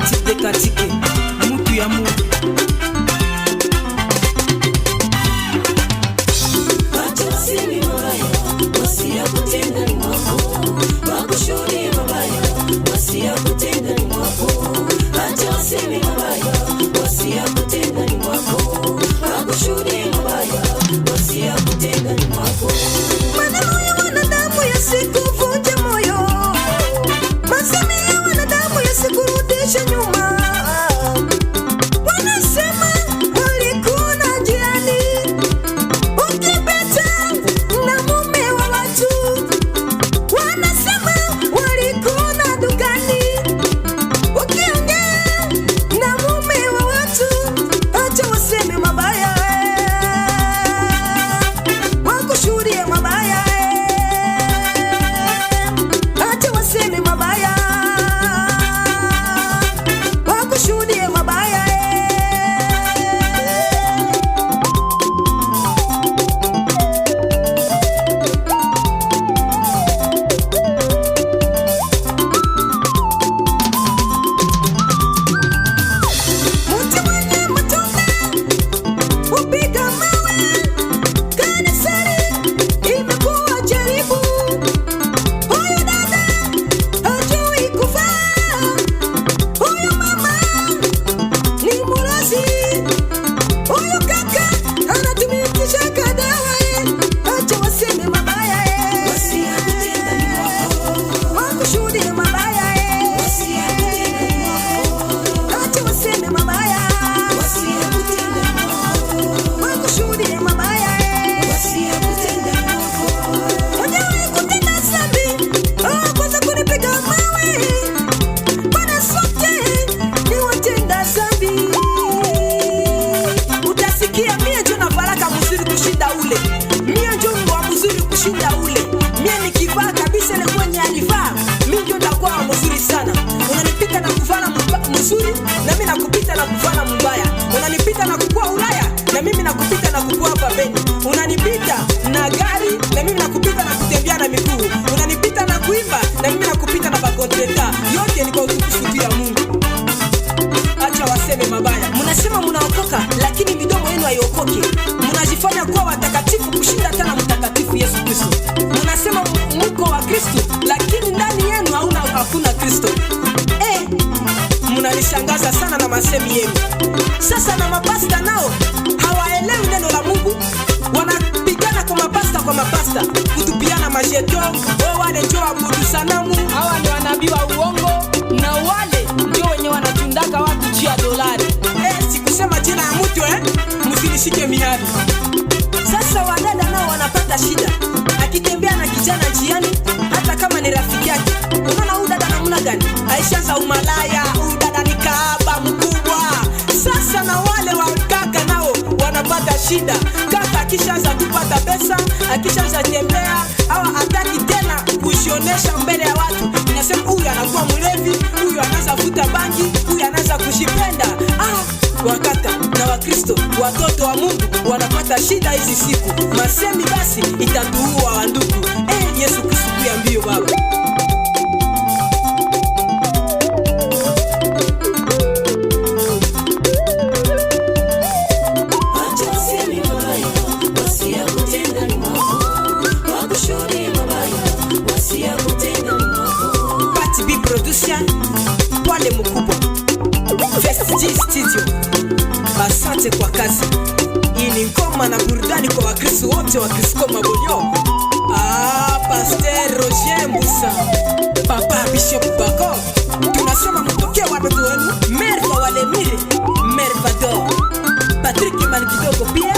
dekatike mutu ya Mungu. Nami nakupita na kufana mbaya. Unanipita na kukua Ulaya, na mimi nakupita na kukua hapa Beni. Unanipita na gari, na mimi nakupita na kutembea na miguu. Unanipita na kuimba, na mimi nakupita na bakontreta. Yote ni kwa utukufu ya Mungu. Acha waseme mabaya. Mnasema mnaokoka, lakini midomo yenu haiokoki. Mnajifanya kuwa watakatifu kushinda tena mtakatifu Yesu Kristo. Mnasema mko wa Kristo, lakini ndani yenu hakuna Kristo. Munanishangaza sana na masemi yenu. Sasa na mapasta nao hawaelewi neno la Mungu. Wanapigana kwa mapasta kutupiana majeto. Wale ndio waabudu sanamu, hawa ni wanabii wa uongo, na wale ndio wenye wanatundaka watu chia dolari. Sikusema jina ya mtu msinishike miadi. Sasa wadada nao wanapata shida. Akitembea na kijana njiani, hata kama ni rafiki yake, unaona huyu dada namna gani? Aishaanza umalaya, huyu dada ni kahaba mkubwa. Sasa na wale wakaka nao wanapata shida. Kaka akishaanza kupata pesa, akishaanza tembea, hawa hataki tena kushionesha mbele ya watu. Inasema huyu anakuwa mlevi, huyu anaanza vuta bangi, huyu anaanza kushipenda. Wakata na Wakristo, watoto wa Mungu wanapata shida hizi siku. Masemi basi itatuua wandugu. Yesu Kristo kuambia baba. Pati B Production, wale mkubwa Fest G Studio. Asante kwa kazi. Hii ni ngoma na burudani kwa Wakristo wote wa Kristo Mabolio. Pastor Roger Mbusa, Papa Bishop Bako. Tunasema mtokea watoto wenu. Merva wale mire, Mervador, Patrick Manikidogo pia.